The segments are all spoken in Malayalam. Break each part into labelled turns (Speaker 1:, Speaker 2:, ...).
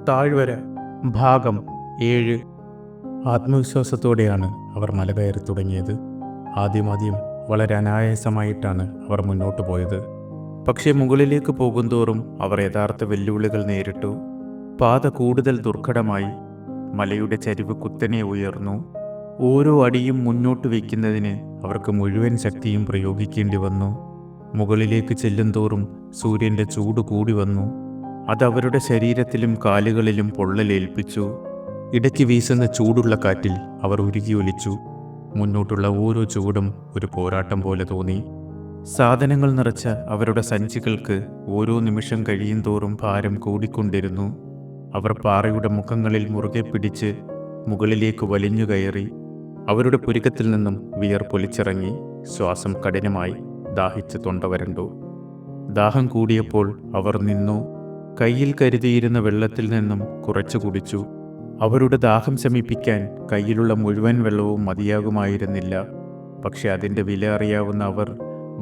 Speaker 1: താഴ്വര ഭാഗം 7. ആത്മവിശ്വാസത്തോടെയാണ് അവർ മല കയറി തുടങ്ങിയത്. ആദ്യം വളരെ അനായാസമായിട്ടാണ് അവർ മുന്നോട്ട് പോയത്. പക്ഷേ മുകളിലേക്ക് പോകുന്തോറും അവർ യഥാർത്ഥ വെല്ലുവിളികൾ നേരിട്ടു. പാത കൂടുതൽ ദുർഘടമായി. മലയുടെ ചരിവ് കുത്തനെ ഉയർന്നു. ഓരോ അടിയും മുന്നോട്ട് വയ്ക്കുന്നതിന് അവർക്ക് മുഴുവൻ ശക്തിയും പ്രയോഗിക്കേണ്ടി വന്നു. മുകളിലേക്ക് ചെല്ലുന്തോറും സൂര്യൻ്റെ ചൂട് കൂടി വന്നു. അതവരുടെ ശരീരത്തിലും കാലുകളിലും പൊള്ളലേൽപ്പിച്ചു. ഇടയ്ക്ക് വീശുന്ന ചൂടുള്ള കാറ്റിൽ അവർ ഉരുകി ഒലിച്ചു. മുന്നോട്ടുള്ള ഓരോ ചുവടും ഒരു പോരാട്ടം പോലെ തോന്നി. സാധനങ്ങൾ നിറച്ച അവരുടെ സഞ്ചികൾക്ക് ഓരോ നിമിഷം കഴിയും തോറും ഭാരം കൂടിക്കൊണ്ടിരുന്നു. അവർ പാറയുടെ മുഖങ്ങളിൽ മുറുകെ പിടിച്ച് മുകളിലേക്ക് വലിഞ്ഞു കയറി. അവരുടെ പുരികത്തിൽ നിന്നും വിയർപ്പൊലിച്ചിറങ്ങി. ശ്വാസം കഠിനമായി. ദാഹിച്ച് തൊണ്ട വരണ്ടു. ദാഹം കൂടിയപ്പോൾ അവർ നിന്നു. കയ്യിൽ കരുതിയിരുന്ന വെള്ളത്തിൽ നിന്നും കുറച്ചു കുടിച്ചു. അവരുടെ ദാഹം ശമിപ്പിക്കാൻ കയ്യിലുള്ള മുഴുവൻ വെള്ളവും മതിയാകുമായിരുന്നില്ല. പക്ഷെ അതിൻ്റെ വില അറിയാവുന്ന അവർ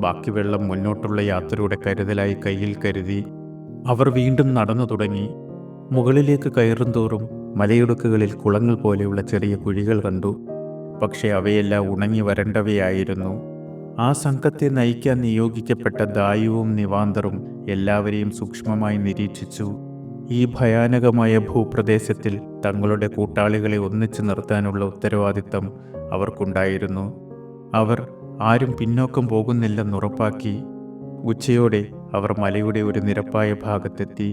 Speaker 1: ബാക്കി വെള്ളം മുന്നോട്ടുള്ള യാത്രയുടെ കരുതലായി കയ്യിൽ കരുതി. അവർ വീണ്ടും നടന്നു തുടങ്ങി. മുകളിലേക്ക് കയറുന്തോറും മലയിടുക്കുകളിൽ കുളങ്ങൾ പോലെയുള്ള ചെറിയ കുഴികൾ കണ്ടു. പക്ഷെ അവയെല്ലാം ഉണങ്ങി വരണ്ടവയായിരുന്നു. ആ സംഘത്തെ നയിക്കാൻ നിയോഗിക്കപ്പെട്ട ദായുവും നിവാന്തറും എല്ലാവരെയും സൂക്ഷ്മമായി നിരീക്ഷിച്ചു. ഈ ഭയാനകമായ ഭൂപ്രദേശത്തിൽ തങ്ങളുടെ കൂട്ടാളികളെ ഒന്നിച്ചു നിർത്താനുള്ള ഉത്തരവാദിത്തം അവർക്കുണ്ടായിരുന്നു. അവർ ആരും പിന്നോക്കം പോകുന്നില്ലെന്നുറപ്പാക്കി. ഉച്ചയോടെ അവർ മലയുടെ ഒരു നിരപ്പായ ഭാഗത്തെത്തി.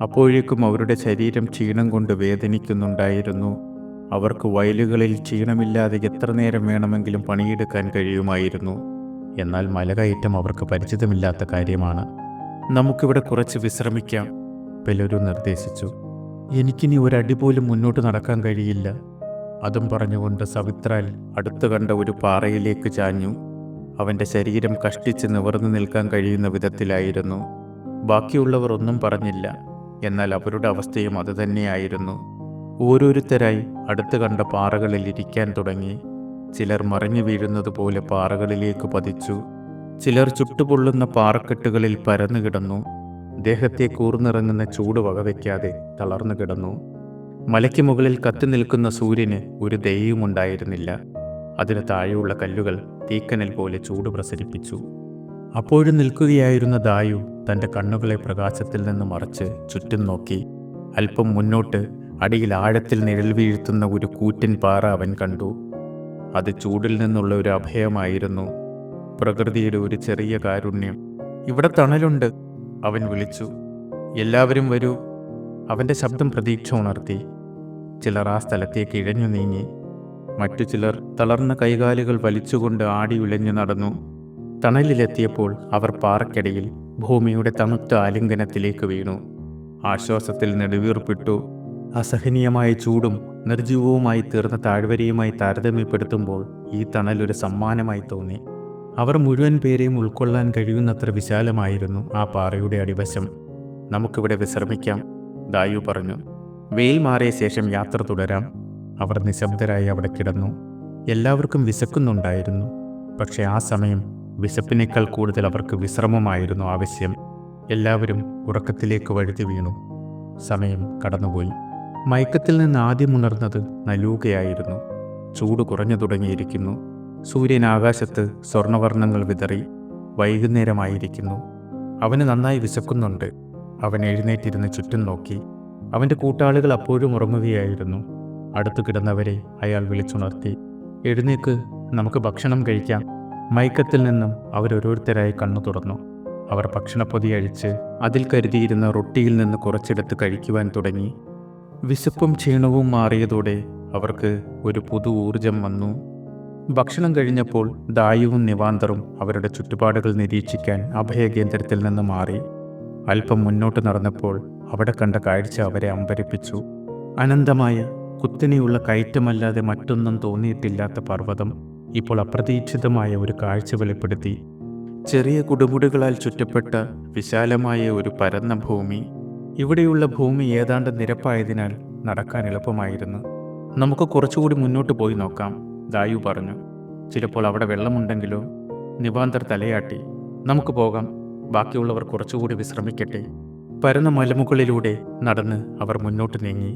Speaker 1: അപ്പോഴേക്കും അവരുടെ ശരീരം ക്ഷീണം കൊണ്ട് വേദനിക്കുന്നുണ്ടായിരുന്നു. അവർക്ക് വയലുകളിൽ ക്ഷീണമില്ലാതെ എത്ര നേരം വേണമെങ്കിലും പണിയെടുക്കാൻ കഴിയുമായിരുന്നു. എന്നാൽ മലകയറ്റം അവർക്ക് പരിചിതമില്ലാത്ത കാര്യമാണ്. നമുക്കിവിടെ കുറച്ച് വിശ്രമിക്കാം, പെലരു നിർദ്ദേശിച്ചു. എനിക്കിനി ഒരടി പോലും മുന്നോട്ട് നടക്കാൻ കഴിയില്ല. അതും പറഞ്ഞുകൊണ്ട് സവിത്രാൽ അടുത്തു കണ്ട ഒരു പാറയിലേക്ക് ചാഞ്ഞു. അവൻ്റെ ശരീരം കഷ്ടിച്ച് നിവർന്നു നിൽക്കാൻ കഴിയുന്ന വിധത്തിലായിരുന്നു. ബാക്കിയുള്ളവർ ഒന്നും പറഞ്ഞില്ല. എന്നാൽ അവരുടെ അവസ്ഥയും അതുതന്നെയായിരുന്നു. ഓരോരുത്തരായി അടുത്ത് കണ്ട പാറകളിൽ ഇരിക്കാൻ തുടങ്ങി. ചിലർ മറിഞ്ഞു വീഴുന്നത് പോലെ പാറകളിലേക്ക് പതിച്ചു. ചിലർ ചുട്ടുപൊള്ളുന്ന പാറക്കെട്ടുകളിൽ പരന്നു കിടന്നു. ദേഹത്തെ കൂർന്നിറങ്ങുന്ന ചൂട് വകവയ്ക്കാതെ തളർന്നു കിടന്നു. മലയ്ക്ക് മുകളിൽ കത്തി നിൽക്കുന്ന സൂര്യന് ഒരു ദയയുമുണ്ടായിരുന്നില്ല. അതിന് താഴെയുള്ള കല്ലുകൾ തീക്കനൽ പോലെ ചൂട് പ്രസരിപ്പിച്ചു. അപ്പോഴും നിൽക്കുകയായിരുന്ന ദായു തൻ്റെ കണ്ണുകളെ പ്രകാശത്തിൽ നിന്ന് മറച്ച് ചുറ്റും നോക്കി. അല്പം മുന്നോട്ട് അടിയിൽ ആഴത്തിൽ നിഴൽ വീഴ്ത്തുന്ന ഒരു കൂറ്റൻ പാറ അവൻ കണ്ടു. അത് ചൂടിൽ നിന്നുള്ള ഒരു അഭയമായിരുന്നു. പ്രകൃതിയുടെ ഒരു ചെറിയ കാരുണ്യം. ഇവിടെ തണലുണ്ട്, അവൻ വിളിച്ചു. എല്ലാവരും വരൂ. അവൻ്റെ ശബ്ദം പ്രതീക്ഷ ഉണർത്തി. ചിലർ ആ സ്ഥലത്തേക്ക് ഇഴഞ്ഞു നീങ്ങി. മറ്റു ചിലർ തളർന്ന കൈകാലുകൾ വലിച്ചുകൊണ്ട് ആടി ഉലഞ്ഞു നടന്നു. തണലിലെത്തിയപ്പോൾ അവർ പാറയ്ക്കടിയിൽ ഭൂമിയുടെ തണുത്ത ആലിംഗനത്തിലേക്ക് വീണു. ആശ്വാസത്തിൽ നെടുവീർപ്പിട്ടു. അസഹനീയമായ ചൂടും നിർജീവവുമായി തീർന്ന താഴ്വരയുമായി താരതമ്യപ്പെടുത്തുമ്പോൾ ഈ തണൽ ഒരു സമ്മാനമായി തോന്നി. അവർ മുഴുവൻ പേരെയും ഉൾക്കൊള്ളാൻ കഴിയുന്നത്ര വിശാലമായിരുന്നു ആ പാറയുടെ അടിവശം. നമുക്കിവിടെ വിശ്രമിക്കാം, ദായു പറഞ്ഞു. വെയിൽ മാറിയ ശേഷം യാത്ര തുടരാം. അവർ നിശബ്ദരായി അവിടെ കിടന്നു. എല്ലാവർക്കും വിശക്കുന്നുണ്ടായിരുന്നു. പക്ഷെ ആ സമയം വിശപ്പിനേക്കാൾ കൂടുതൽ അവർക്ക് വിശ്രമമായിരുന്നു ആവശ്യം. എല്ലാവരും ഉറക്കത്തിലേക്ക് വഴുതി വീണു. സമയം കടന്നുപോയി. മയക്കത്തിൽ നിന്ന് ആദ്യം ഉണർന്നത് നലൂകയായിരുന്നു. ചൂട് കുറഞ്ഞു തുടങ്ങിയിരിക്കുന്നു. സൂര്യൻ ആകാശത്ത് സ്വർണവർണ്ണങ്ങൾ വിതറി. വൈകുന്നേരമായിരിക്കുന്നു. അവന് നന്നായി വിശക്കുന്നുണ്ട്. അവൻ എഴുന്നേറ്റിരുന്ന് ചുറ്റും നോക്കി. അവൻ്റെ കൂട്ടാളികൾ അപ്പോഴും ഉറങ്ങുകയായിരുന്നു. അടുത്തു കിടന്നവരെ അയാൾ വിളിച്ചുണർത്തി. എഴുന്നേക്ക്, നമുക്ക് ഭക്ഷണം കഴിക്കാം. മയക്കത്തിൽ നിന്നും അവരോരോരുത്തരായി കണ്ണു തുറന്നു. അവർ ഭക്ഷണപ്പൊതി അഴിച്ച് അതിൽ കരുതിയിരുന്ന റൊട്ടിയിൽ നിന്ന് കുറച്ചെടുത്ത് കഴിക്കുവാൻ തുടങ്ങി. വിശപ്പും ക്ഷീണവും മാറിയതോടെ അവർക്ക് ഒരു പുതു ഊർജം വന്നു. ഭക്ഷണം കഴിഞ്ഞപ്പോൾ ദായുവും നിവാന്തറും അവരുടെ ചുറ്റുപാടുകൾ നിരീക്ഷിക്കാൻ അഭയകേന്ദ്രത്തിൽ നിന്ന് മാറി. അല്പം മുന്നോട്ട് നടന്നപ്പോൾ അവിടെ കണ്ട കാഴ്ച അവരെ അമ്പരിപ്പിച്ചു. അനന്തമായ കുത്തനെയുള്ള കയറ്റമല്ലാതെ മറ്റൊന്നും തോന്നിയിട്ടില്ലാത്ത പർവ്വതം ഇപ്പോൾ അപ്രതീക്ഷിതമായ ഒരു കാഴ്ച വെളിപ്പെടുത്തി. ചെറിയ കുടുമുടുകളാൽ ചുറ്റപ്പെട്ട വിശാലമായ ഒരു പരന്ന ഭൂമി. ഇവിടെയുള്ള ഭൂമി ഏതാണ്ട് നിരപ്പായതിനാൽ നടക്കാൻ എളുപ്പമായിരുന്നു. നമുക്ക് കുറച്ചുകൂടി മുന്നോട്ട് പോയി നോക്കാം, ദായു പറഞ്ഞു. ചിലപ്പോൾ അവിടെ വെള്ളമുണ്ടെങ്കിലോ? നിവാന്തർ തലയാട്ടി. നമുക്ക് പോകാം. ബാക്കിയുള്ളവർ കുറച്ചുകൂടി വിശ്രമിക്കട്ടെ. പരന്ന മലമുകളിലൂടെ നടന്ന് അവർ മുന്നോട്ട് നീങ്ങി.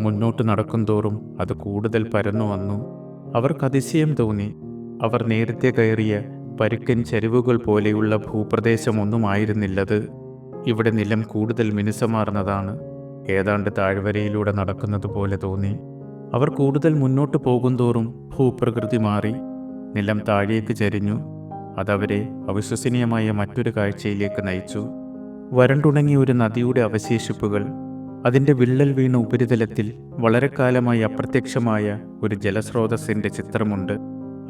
Speaker 1: മുന്നോട്ട് നടക്കുംതോറും അത് കൂടുതൽ പരന്നു വന്നു. അവർക്ക് അതിശയം തോന്നി. അവർ നേരത്തെ കയറിയ പരുക്കൻ ചരിവുകൾ പോലെയുള്ള ഭൂപ്രദേശമൊന്നുമായിരുന്നില്ലത്. ഇവിടെ നിലം കൂടുതൽ മിനുസമാർന്നതാണ്. ഏതാണ്ട് താഴ്വരയിലൂടെ നടക്കുന്നത് പോലെ തോന്നി. അവർ കൂടുതൽ മുന്നോട്ട് പോകുന്തോറും ഭൂപ്രകൃതി മാറി. നിലം താഴേക്ക് ചരിഞ്ഞു. അതവരെ അവിശ്വസനീയമായ മറ്റൊരു കാഴ്ചയിലേക്ക് നയിച്ചു. വരണ്ടുണങ്ങിയ ഒരു നദിയുടെ അവശേഷിപ്പുകൾ. അതിൻ്റെ വിള്ളൽ വീണ ഉപരിതലത്തിൽ വളരെ കാലമായി അപ്രത്യക്ഷമായ ഒരു ജലസ്രോതസ്സിൻ്റെ ചിത്രമുണ്ട്.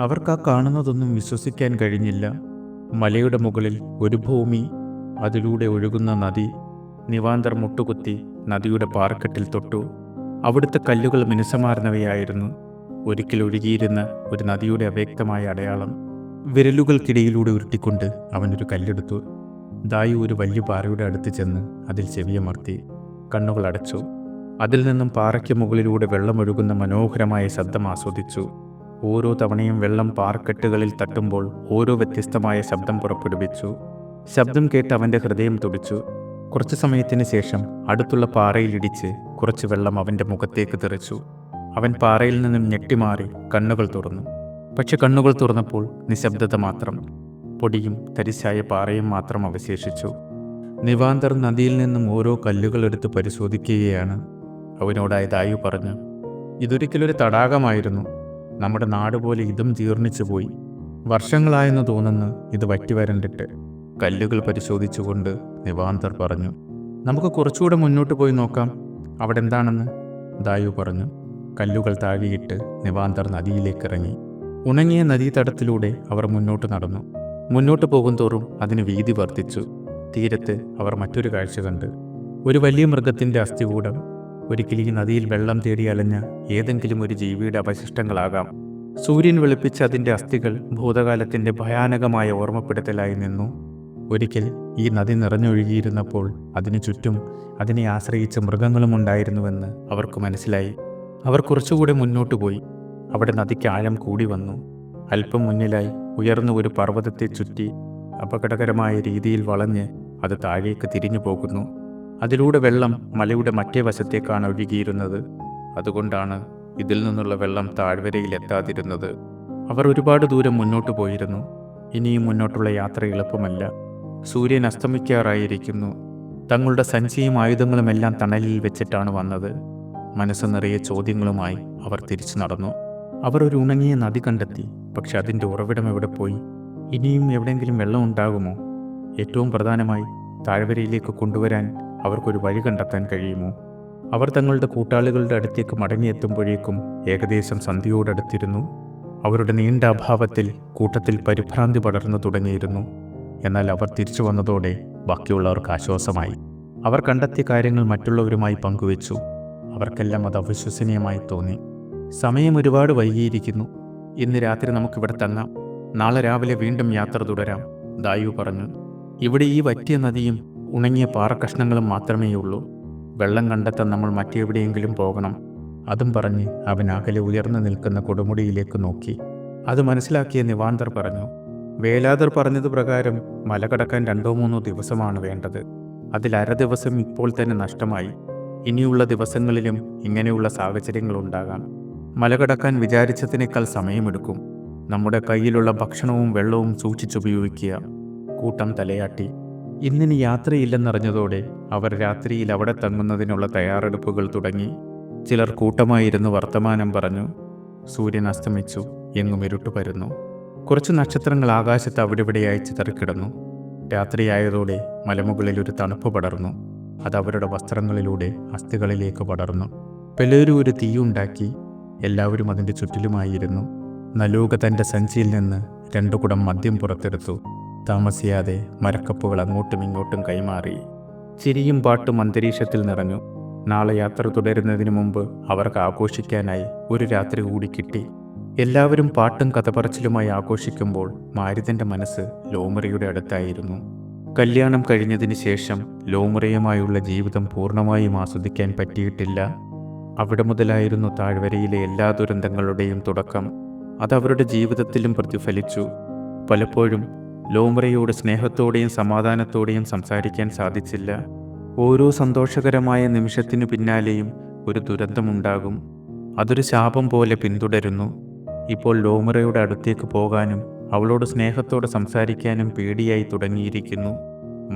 Speaker 1: അവർക്ക് ആ കാണുന്നതൊന്നും വിശ്വസിക്കാൻ കഴിഞ്ഞില്ല. മലയുടെ മുകളിൽ ഒരു ഭൂമി, അതിലൂടെ ഒഴുകുന്ന നദി. നിവാന്തർ മുട്ടുകുത്തി നദിയുടെ പാറക്കെട്ടിൽ തൊട്ടു. അവിടുത്തെ കല്ലുകൾ മിനുസമാർന്നവയായിരുന്നു. ഒരിക്കൽ ഒഴുകിയിരുന്ന ഒരു നദിയുടെ അവ്യക്തമായ അടയാളം. വിരലുകൾക്കിടയിലൂടെ ഉരുട്ടിക്കൊണ്ട് അവനൊരു കല്ലെടുത്തു. ദായു ഒരു വലിയ പാറയുടെ അടുത്ത് ചെന്ന് അതിൽ ചെവിയമർത്തി. കണ്ണുകൾ അടച്ചു. അതിൽ നിന്നും പാറയ്ക്ക് മുകളിലൂടെ വെള്ളമൊഴുകുന്ന മനോഹരമായ ശബ്ദം ആസ്വദിച്ചു. ഓരോ തവണയും വെള്ളം പാറക്കെട്ടുകളിൽ തട്ടുമ്പോൾ ഓരോ വ്യത്യസ്തമായ ശബ്ദം പുറപ്പെടുവിച്ചു. ശബ്ദം കേട്ട് അവൻ്റെ ഹൃദയം തുടിച്ചു. കുറച്ചു സമയത്തിന് ശേഷം അടുത്തുള്ള പാറയിലിടിച്ച് കുറച്ച് വെള്ളം അവൻ്റെ മുഖത്തേക്ക് തെറിച്ചു. അവൻ പാറയിൽ നിന്നും ഞെട്ടിമാറി കണ്ണുകൾ തുറന്നു. പക്ഷെ കണ്ണുകൾ തുറന്നപ്പോൾ നിശബ്ദത മാത്രം. പൊടിയും തരിശായ പാറയും മാത്രം അവശേഷിച്ചു. നിവാന്തർ നദിയിൽ നിന്നും ഓരോ കല്ലുകൾ എടുത്ത് പരിശോധിക്കുകയാണ്. അവനോടായി ദായു പറഞ്ഞു, ഇതൊരിക്കലൊരു തടാകമായിരുന്നു. നമ്മുടെ നാട് പോലെ ഇതും ജീർണിച്ചു പോയി. വർഷങ്ങളായെന്ന് തോന്നുന്നു ഇത് വറ്റിവരണ്ടിട്ട്. കല്ലുകൾ പരിശോധിച്ചുകൊണ്ട് നിവാന്തർ പറഞ്ഞു, നമുക്ക് കുറച്ചുകൂടെ മുന്നോട്ട് പോയി നോക്കാം. അവിടെ എന്താണെന്ന്. ദായു പറഞ്ഞു. കല്ലുകൾ താഴെയിട്ട് നിവാന്തർ നദിയിലേക്കിറങ്ങി. ഉണങ്ങിയ നദീതടത്തിലൂടെ അവർ മുന്നോട്ട് നടന്നു. മുന്നോട്ട് പോകുന്തോറും അതിന് വീതി വർദ്ധിച്ചു. തീരത്ത് അവർ മറ്റൊരു കാഴ്ച കണ്ട്. ഒരു വലിയ മൃഗത്തിൻ്റെ അസ്ഥികൂടം. ഒരിക്കൽ ഈ നദിയിൽ വെള്ളം തേടി അലഞ്ഞ ഏതെങ്കിലും ഒരു ജീവിയുടെ അവശിഷ്ടങ്ങളാകാം. സൂര്യൻ വെളുപ്പിച്ച അതിൻ്റെ അസ്ഥികൾ ഭൂതകാലത്തിൻ്റെ ഭയാനകമായ ഓർമ്മപ്പെടുത്തലായി നിന്നു. ഒരിക്കൽ ഈ നദി നിറഞ്ഞൊഴുകിയിരുന്നപ്പോൾ അതിനു ചുറ്റും അതിനെ ആശ്രയിച്ച മൃഗങ്ങളും ഉണ്ടായിരുന്നുവെന്ന് അവർക്ക് മനസ്സിലായി. അവർ കുറച്ചുകൂടെ മുന്നോട്ട് പോയി. അവിടെ നദിക്ക് ആഴം കൂടി വന്നു. അല്പം മുന്നിലായി ഉയർന്ന ഒരു പർവ്വതത്തെ ചുറ്റി അപകടകരമായ രീതിയിൽ വളഞ്ഞ് അത് താഴേക്ക് തിരിഞ്ഞു പോകുന്നു. അതിലൂടെ വെള്ളം മലയുടെ മറ്റേ വശത്തേക്കാണ് ഒഴുകിയിരുന്നത്. അതുകൊണ്ടാണ് ഇതിൽ നിന്നുള്ള വെള്ളം താഴ്വരയിലെത്താതിരുന്നത്. അവർ ഒരുപാട് ദൂരം മുന്നോട്ട് പോയിരുന്നു. ഇനിയും മുന്നോട്ടുള്ള യാത്ര എളുപ്പമല്ല. സൂര്യൻ അസ്തമിക്കാറായിരിക്കുന്നു. തങ്ങളുടെ സഞ്ചിയും ആയുധങ്ങളുമെല്ലാം തണലിൽ വെച്ചിട്ടാണ് വന്നത്. മനസ്സ് നിറയെ ചോദ്യങ്ങളുമായി അവർ തിരിച്ചു നടന്നു. അവർ ഒരു ഉണങ്ങിയ നദി കണ്ടെത്തി. പക്ഷെ അതിൻ്റെ ഉറവിടം എവിടെ പോയി? ഇനിയും എവിടെയെങ്കിലും വെള്ളം ഉണ്ടാകുമോ? ഏറ്റവും പ്രധാനമായി താഴ്വരയിലേക്ക് കൊണ്ടുവരാൻ അവർക്കൊരു വഴി കണ്ടെത്താൻ കഴിയുമോ? അവർ തങ്ങളുടെ കൂട്ടാളികളുടെ അടുത്തേക്ക് മടങ്ങിയെത്തുമ്പോഴേക്കും ഏകദേശം സന്ധ്യയോടടുത്തിരുന്നു. അവരുടെ നീണ്ട അഭാവത്തിൽ കൂട്ടത്തിൽ പരിഭ്രാന്തി പടർന്നു തുടങ്ങിയിരുന്നു. എന്നാൽ അവർ തിരിച്ചു വന്നതോടെ ബാക്കിയുള്ളവർക്ക് ആശ്വാസമായി. അവർ കണ്ടെത്തിയ കാര്യങ്ങൾ മറ്റുള്ളവരുമായി പങ്കുവച്ചു. അവർക്കെല്ലാം അത് അവിശ്വസനീയമായി തോന്നി. സമയം ഒരുപാട് വൈകിയിരിക്കുന്നു. ഇന്ന് രാത്രി നമുക്കിവിടെ തങ്ങാം. നാളെ രാവിലെ വീണ്ടും യാത്ര തുടരാം, ദായു പറഞ്ഞു. ഇവിടെ ഈ വറ്റിയ നദിയും ഉണങ്ങിയ പാറക്കഷ്ണങ്ങളും മാത്രമേയുള്ളൂ. വെള്ളം കണ്ടെത്താൻ നമ്മൾ മറ്റെവിടെയെങ്കിലും പോകണം. അതും പറഞ്ഞ് അവൻ അകലെ ഉയർന്നു നിൽക്കുന്ന കൊടുമുടിയിലേക്ക് നോക്കി. അത് മനസ്സിലാക്കിയ നിവാന്തർ പറഞ്ഞു, വേലാതർ പറഞ്ഞത് പ്രകാരം മല കടക്കാൻ 2-3 ദിവസമാണ് വേണ്ടത്. അതിൽ അര ദിവസം ഇപ്പോൾ തന്നെ നഷ്ടമായി. ഇനിയുള്ള ദിവസങ്ങളിലും ഇങ്ങനെയുള്ള സാഹചര്യങ്ങളുണ്ടാകാം. മല കടക്കാൻ വിചാരിച്ചതിനേക്കാൾ സമയമെടുക്കും. നമ്മുടെ കയ്യിലുള്ള ഭക്ഷണവും വെള്ളവും സൂക്ഷിച്ചുപയോഗിക്കുക. കൂട്ടം തലയാട്ടി. ഇന്നിനി യാത്രയില്ലെന്നറിഞ്ഞതോടെ അവർ രാത്രിയിൽ അവിടെ തങ്ങുന്നതിനുള്ള തയ്യാറെടുപ്പുകൾ തുടങ്ങി. ചിലർ കൂട്ടമായിരുന്നു വർത്തമാനം പറഞ്ഞു. സൂര്യൻ അസ്തമിച്ചു. എങ്ങും ഇരുട്ട് പരന്നു. കുറച്ച് നക്ഷത്രങ്ങൾ ആകാശത്ത് അവിടെവിടെയായി ചിതറിക്കിടന്നു. രാത്രിയായതോടെ മലമുകളിൽ ഒരു തണുപ്പ് പടർന്നു. അത് അവരുടെ വസ്ത്രങ്ങളിലൂടെ അസ്ഥികളിലേക്ക് പടർന്നു. പലരും ഒരു തീയുണ്ടാക്കി. എല്ലാവരും അതിൻ്റെ ചുറ്റിലുമായിരുന്നു. നലൂക തൻ്റെ സഞ്ചിയിൽ നിന്ന് 2 കുടം മദ്യം പുറത്തെടുത്തു. താമസിയാതെ മരക്കപ്പുകൾ അങ്ങോട്ടും ഇങ്ങോട്ടും കൈമാറി. ചിരിയും പാട്ടും അന്തരീക്ഷത്തിൽ നിറഞ്ഞു. നാളെ യാത്ര തുടരുന്നതിന് മുമ്പ് അവർക്ക് ആഘോഷിക്കാനായി ഒരു രാത്രി കൂടി കിട്ടി. എല്ലാവരും പാട്ടും കഥപറച്ചിലുമായി ആഘോഷിക്കുമ്പോൾ മാരുതൻ്റെ മനസ്സ് ലോമറിയുടെ അടുത്തായിരുന്നു. കല്യാണം കഴിഞ്ഞതിന് ശേഷം ലോമറിയുമായുള്ള ജീവിതം പൂർണ്ണമായും ആസ്വദിക്കാൻ പറ്റിയിട്ടില്ല. അവിടെ മുതലായിരുന്നു താഴ്വരയിലെ എല്ലാ ദുരന്തങ്ങളുടെയും തുടക്കം. അതവരുടെ ജീവിതത്തിലും പ്രതിഫലിച്ചു. പലപ്പോഴും ലോമറിയോട് സ്നേഹത്തോടെയും സമാധാനത്തോടെയും സംസാരിക്കാൻ സാധിച്ചില്ല. ഓരോ സന്തോഷകരമായ നിമിഷത്തിനു പിന്നാലെയും ഒരു ദുരന്തമുണ്ടാകും. അതൊരു ശാപം പോലെ പിന്തുടരുന്നു. ഇപ്പോൾ ലോമറയുടെ അടുത്തേക്ക് പോകാനും അവളോട് സ്നേഹത്തോടെ സംസാരിക്കാനും പേടിയായി തുടങ്ങിയിരിക്കുന്നു.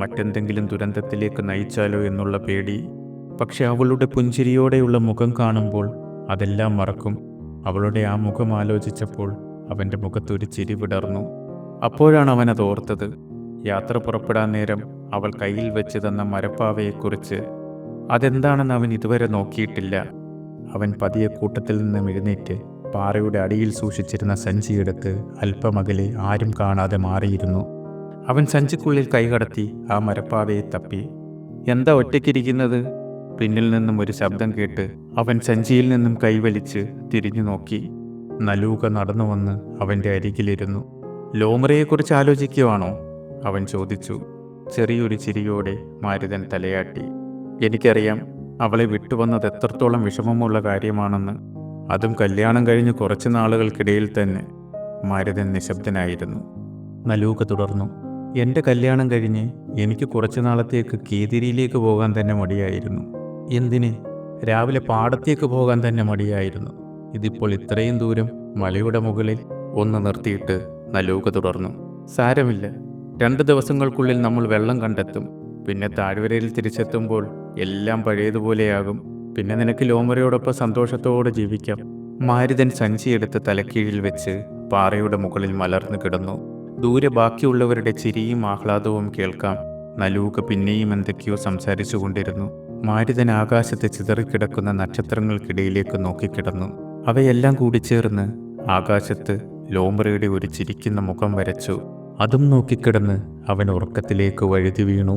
Speaker 1: മറ്റെന്തെങ്കിലും ദുരന്തത്തിലേക്ക് നയിച്ചാലോ എന്നുള്ള പേടി. പക്ഷെ അവളുടെ പുഞ്ചിരിയോടെയുള്ള മുഖം കാണുമ്പോൾ അതെല്ലാം മറക്കും. അവളുടെ ആ മുഖം ആലോചിച്ചപ്പോൾ അവൻ്റെ മുഖത്തൊരു ചിരി വിടർന്നു. അപ്പോഴാണ് അവനത് ഓർത്തത്. യാത്ര പുറപ്പെടാൻ നേരം അവൾ കയ്യിൽ വെച്ച് തന്ന മരപ്പാവയെക്കുറിച്ച്. അതെന്താണെന്ന് അവൻ ഇതുവരെ നോക്കിയിട്ടില്ല. അവൻ പതിയെ കൂട്ടത്തിൽ നിന്നും എഴുന്നേറ്റ് പാറയുടെ അടിയിൽ സൂക്ഷിച്ചിരുന്ന സഞ്ചിയെടുത്ത് അല്പമകലെ ആരും കാണാതെ മാറിയിരുന്നു. അവൻ സഞ്ചിക്കുള്ളിൽ കൈകടത്തി ആ മരപ്പാവയെ തപ്പി. എന്താ ഒറ്റയ്ക്കിരിക്കുന്നത്? പിന്നിൽ നിന്നും ഒരു ശബ്ദം കേട്ട് അവൻ സഞ്ചിയിൽ നിന്നും കൈവലിച്ച് തിരിഞ്ഞു നോക്കി. നലൂക നടന്നു വന്ന് അവൻ്റെ അരികിലിരുന്നു. ലോമറയെക്കുറിച്ച് ആലോചിക്കുവാണോ? അവൻ ചോദിച്ചു. ചെറിയൊരു ചിരിയോടെ മാരുതൻ തലയാട്ടി. എനിക്കറിയാം, അവളെ വിട്ടുവന്നത് എത്രത്തോളം വിഷമമുള്ള കാര്യമാണെന്ന്. അതും കല്യാണം കഴിഞ്ഞ് കുറച്ച് നാളുകൾക്കിടയിൽ തന്നെ. മാരുതൻ നിശബ്ദനായിരുന്നു. നലൂക തുടർന്നു. എൻ്റെ കല്യാണം കഴിഞ്ഞ് എനിക്ക് കുറച്ചു നാളത്തേക്ക് കേതിരിയിലേക്ക് പോകാൻ തന്നെ മടിയായിരുന്നു. എന്തിന്? രാവിലെ പാടത്തേക്ക് പോകാൻ തന്നെ മടിയായിരുന്നു. ഇതിപ്പോൾ ഇത്രയും ദൂരം മലയുടെ മുകളിൽ. ഒന്ന് നിർത്തിയിട്ട് നലൂക തുടർന്നു. സാരമില്ല, 2 ദിവസങ്ങൾക്കുള്ളിൽ നമ്മൾ വെള്ളം കണ്ടെത്തും. പിന്നെ താഴ്വരയിൽ തിരിച്ചെത്തുമ്പോൾ എല്ലാം പഴയതുപോലെയാകും. പിന്നെ നിനക്ക് ലോമറയോടൊപ്പം സന്തോഷത്തോടെ ജീവിക്കാം. മാരുതൻ സഞ്ചിയെടുത്ത് തലക്കീഴിൽ വെച്ച് പാറയുടെ മുകളിൽ മലർന്നു കിടന്നു. ദൂരെ ബാക്കിയുള്ളവരുടെ ചിരിയും ആഹ്ലാദവും കേൾക്കാം. നലൂക പിന്നെയും എന്തൊക്കെയോ സംസാരിച്ചു കൊണ്ടിരുന്നു. മാരുതൻ ആകാശത്ത് ചിതറിക്കിടക്കുന്ന നക്ഷത്രങ്ങൾക്കിടയിലേക്ക് നോക്കിക്കിടന്നു. അവയെല്ലാം കൂടി ചേർന്ന് ആകാശത്ത് ലോമറയുടെ ഒരു ചിരിക്കുന്ന മുഖം വരച്ചു. അതും നോക്കിക്കിടന്ന് അവൻ ഉറക്കത്തിലേക്ക് വഴുതി വീണു.